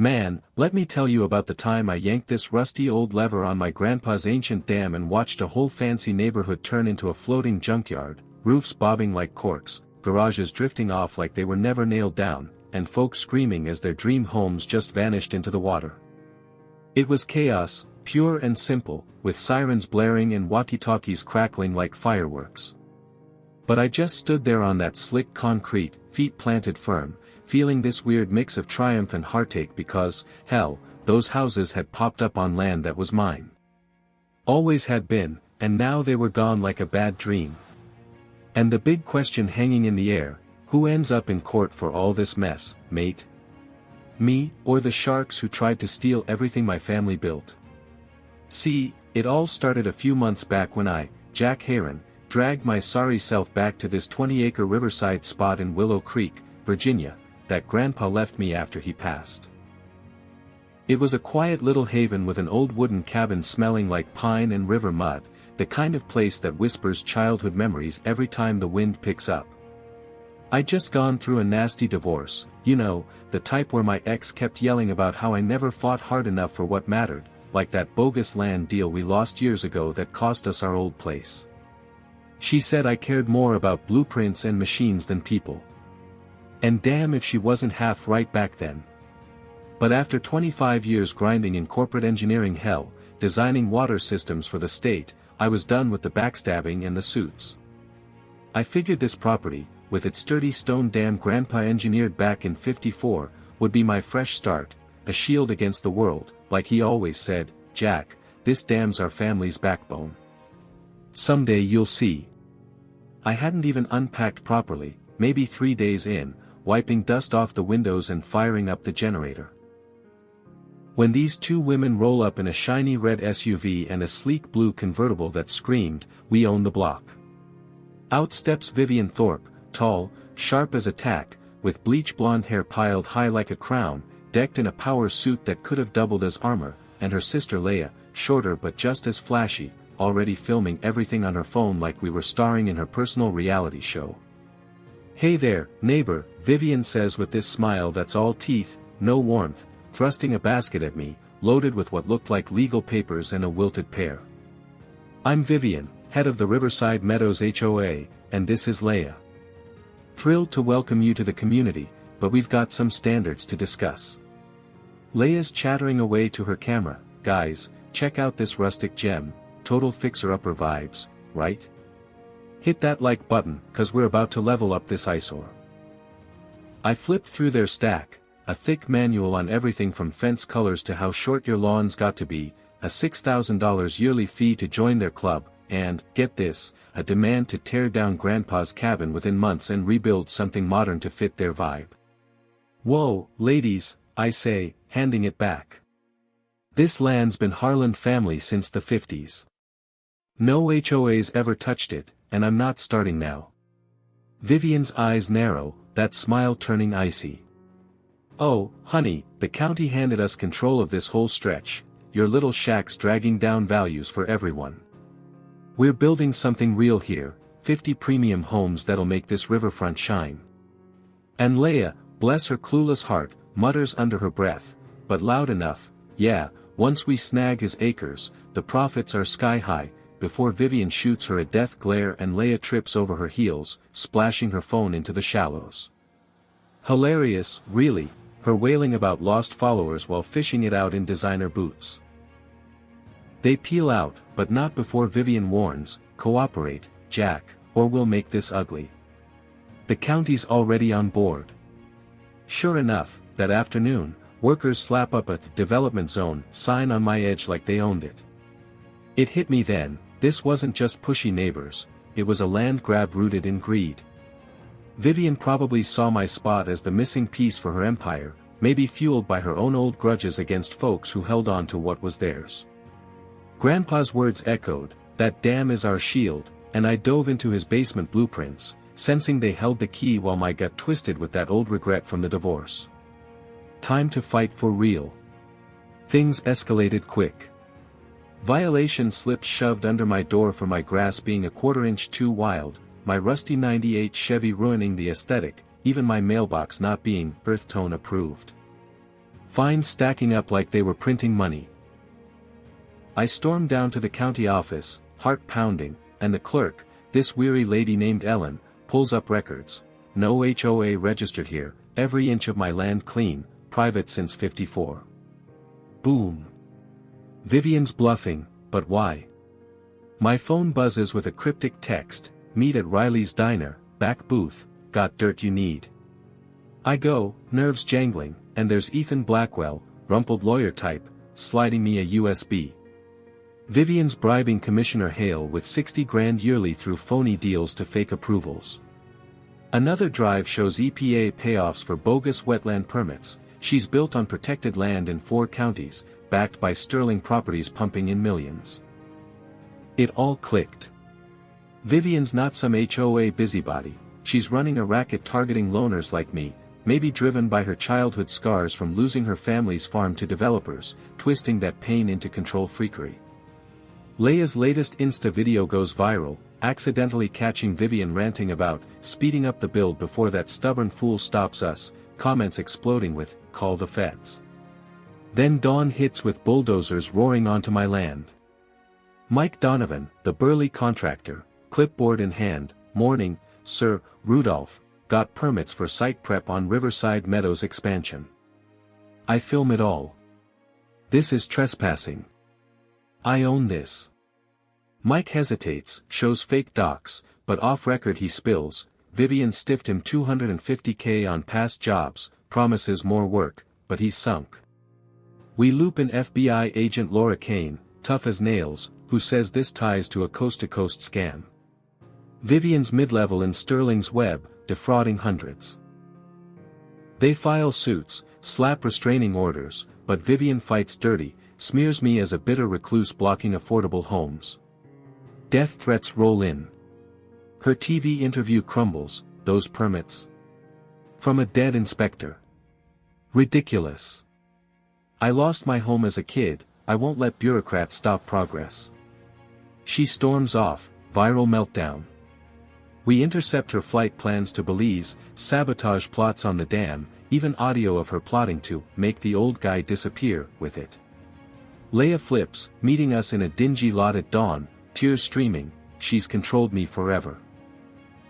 Man, let me tell you about the time I yanked this rusty old lever on my grandpa's ancient dam and watched a whole fancy neighborhood turn into a floating junkyard, roofs bobbing like corks, garages drifting off like they were never nailed down, and folks screaming as their dream homes just vanished into the water. It was chaos, pure and simple, with sirens blaring and walkie-talkies crackling like fireworks. But I just stood there on that slick concrete, feet planted firm, feeling this weird mix of triumph and heartache because, hell, those houses had popped up on land that was mine. Always had been, and now they were gone like a bad dream. And the big question hanging in the air, who ends up in court for all this mess, mate? Me, or the sharks who tried to steal everything my family built? See, it all started a few months back when I, Jack Heron, dragged my sorry self back to this 20-acre riverside spot in Willow Creek, Virginia, that Grandpa left me after he passed. It was a quiet little haven with an old wooden cabin smelling like pine and river mud, the kind of place that whispers childhood memories every time the wind picks up. I'd just gone through a nasty divorce, you know, the type where my ex kept yelling about how I never fought hard enough for what mattered, like that bogus land deal we lost years ago that cost us our old place. She said I cared more about blueprints and machines than people. And damn if she wasn't half right back then. But after 25 years grinding in corporate engineering hell, designing water systems for the state, I was done with the backstabbing and the suits. I figured this property, with its sturdy stone dam Grandpa engineered back in '54, would be my fresh start, a shield against the world, like he always said, Jack, this dam's our family's backbone. Someday you'll see. I hadn't even unpacked properly, maybe 3 days in, wiping dust off the windows and firing up the generator. When these two women roll up in a shiny red SUV and a sleek blue convertible that screamed, "We own the block." Out steps Vivian Thorpe, tall, sharp as a tack, with bleach blonde hair piled high like a crown, decked in a power suit that could have doubled as armor, and her sister Leia, shorter but just as flashy, already filming everything on her phone like we were starring in her personal reality show. "Hey there, neighbor," Vivian says with this smile that's all teeth, no warmth, thrusting a basket at me, loaded with what looked like legal papers and a wilted pear. "I'm Vivian, head of the Riverside Meadows HOA, and this is Leia. Thrilled to welcome you to the community, but we've got some standards to discuss." Leia's chattering away to her camera, "Guys, check out this rustic gem, total fixer-upper vibes, right? Hit that like button, cause we're about to level up this eyesore." I flipped through their stack, a thick manual on everything from fence colors to how short your lawn's got to be, a $6,000 yearly fee to join their club, and, get this, a demand to tear down Grandpa's cabin within months and rebuild something modern to fit their vibe. "Whoa, ladies," I say, handing it back. "This land's been Harlan family since the '50s. No HOA's ever touched it, and I'm not starting now." Vivian's eyes narrow, that smile turning icy. "Oh, honey, the county handed us control of this whole stretch, your little shack's dragging down values for everyone. We're building something real here, 50 premium homes that'll make this riverfront shine." And Leia, bless her clueless heart, mutters under her breath, but loud enough, "Yeah, once we snag his acres, the profits are sky high," before Vivian shoots her a death glare and Leia trips over her heels, splashing her phone into the shallows. Hilarious, really, her wailing about lost followers while fishing it out in designer boots. They peel out, but not before Vivian warns, "Cooperate, Jack, or we'll make this ugly." The county's already on board. Sure enough, that afternoon, workers slap up a "development zone" sign on my edge like they owned it. It hit me then, this wasn't just pushy neighbors, it was a land grab rooted in greed. Vivian probably saw my spot as the missing piece for her empire, maybe fueled by her own old grudges against folks who held on to what was theirs. Grandpa's words echoed, "That dam is our shield," and I dove into his basement blueprints, sensing they held the key while my gut twisted with that old regret from the divorce. Time to fight for real. Things escalated quick. Violation slips shoved under my door for my grass being a quarter-inch too wild, my rusty '98 Chevy ruining the aesthetic, even my mailbox not being earth tone approved. Fines stacking up like they were printing money. I stormed down to the county office, heart pounding, and the clerk, this weary lady named Ellen, pulls up records. No HOA registered here, every inch of my land clean, private since '54. Boom. Vivian's bluffing, but why? My phone buzzes with a cryptic text, meet at Riley's Diner, back booth, got dirt you need. I go, nerves jangling, and there's Ethan Blackwell, rumpled lawyer type, sliding me a USB. Vivian's bribing Commissioner Hale with 60 grand yearly through phony deals to fake approvals. Another drive shows EPA payoffs for bogus wetland permits. She's built on protected land in 4 counties, backed by sterling properties pumping in millions. It all clicked. Vivian's not some HOA busybody, she's running a racket targeting loners like me, maybe driven by her childhood scars from losing her family's farm to developers, twisting that pain into control freakery. Leia's latest Insta video goes viral, accidentally catching Vivian ranting about speeding up the build before that stubborn fool stops us, comments exploding with, call the feds. Then dawn hits with bulldozers roaring onto my land. Mike Donovan, the burly contractor, clipboard in hand, morning, Sir Rudolph, got permits for site prep on Riverside Meadows expansion. I film it all. This is trespassing. I own this. Mike hesitates, shows fake docs, but off-record he spills, Vivian stiffed him $250K on past jobs, promises more work, but he's sunk. We loop in FBI agent Laura Kane, tough as nails, who says this ties to a coast-to-coast scam. Vivian's mid-level in Sterling's web, defrauding hundreds. They file suits, slap restraining orders, but Vivian fights dirty, smears me as a bitter recluse blocking affordable homes. Death threats roll in. Her TV interview crumbles, those permits. From a dead inspector. Ridiculous. I lost my home as a kid, I won't let bureaucrats stop progress. She storms off, viral meltdown. We intercept her flight plans to Belize, sabotage plots on the dam, even audio of her plotting to make the old guy disappear with it. Leia flips, meeting us in a dingy lot at dawn, tears streaming, she's controlled me forever.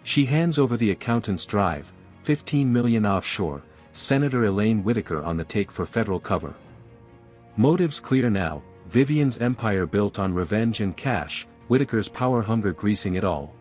She hands over the accountant's drive, $15 million offshore, Senator Elaine Whitaker on the take for federal cover. Motives clear now, Vivian's empire built on revenge and cash, Whitaker's power hunger greasing it all.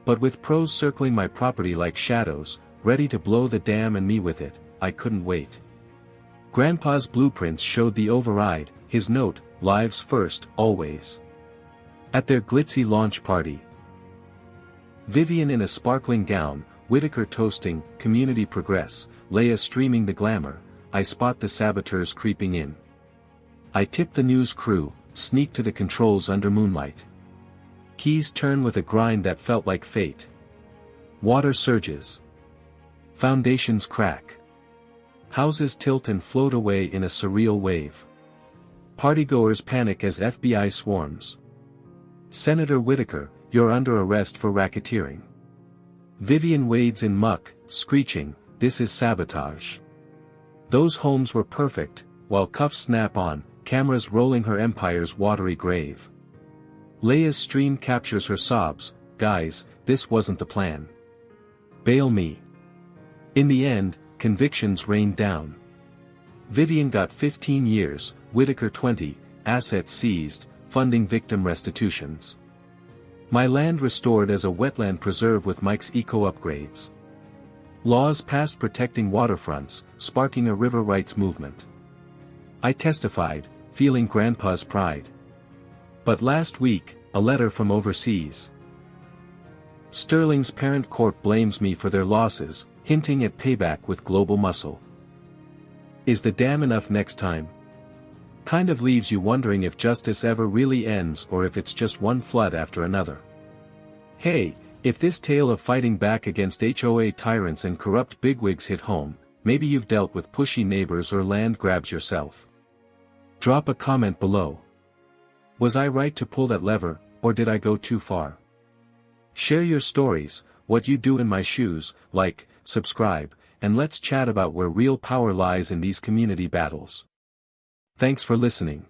But with pros circling my property like shadows, ready to blow the dam and me with it, I couldn't wait. Grandpa's blueprints showed the override, his note, lives first, always. At their glitzy launch party. Vivian in a sparkling gown, Whitaker toasting, community progress, Leia streaming the glamour, I spot the saboteurs creeping in. I tip the news crew, sneak to the controls under moonlight. Keys turn with a grind that felt like fate. Water surges. Foundations crack. Houses tilt and float away in a surreal wave. Partygoers panic as FBI swarms. Senator Whitaker, you're under arrest for racketeering. Vivian wades in muck, screeching, this is sabotage. Those homes were perfect, while cuffs snap on, cameras rolling her empire's watery grave. Leia's stream captures her sobs, guys, this wasn't the plan. Bail me. In the end, convictions rained down. Vivian got 15 years, Whitaker 20, assets seized, funding victim restitutions. My land restored as a wetland preserve with Mike's eco upgrades. Laws passed protecting waterfronts, sparking a river rights movement. I testified, feeling Grandpa's pride. But last week, a letter from overseas. Sterling's parent corp blames me for their losses, hinting at payback with global muscle. Is the dam enough next time? Kind of leaves you wondering if justice ever really ends or if it's just one flood after another. Hey, if this tale of fighting back against HOA tyrants and corrupt bigwigs hit home, maybe you've dealt with pushy neighbors or land grabs yourself. Drop a comment below. Was I right to pull that lever, or did I go too far? Share your stories, what you do in my shoes, like, subscribe, and let's chat about where real power lies in these community battles. Thanks for listening.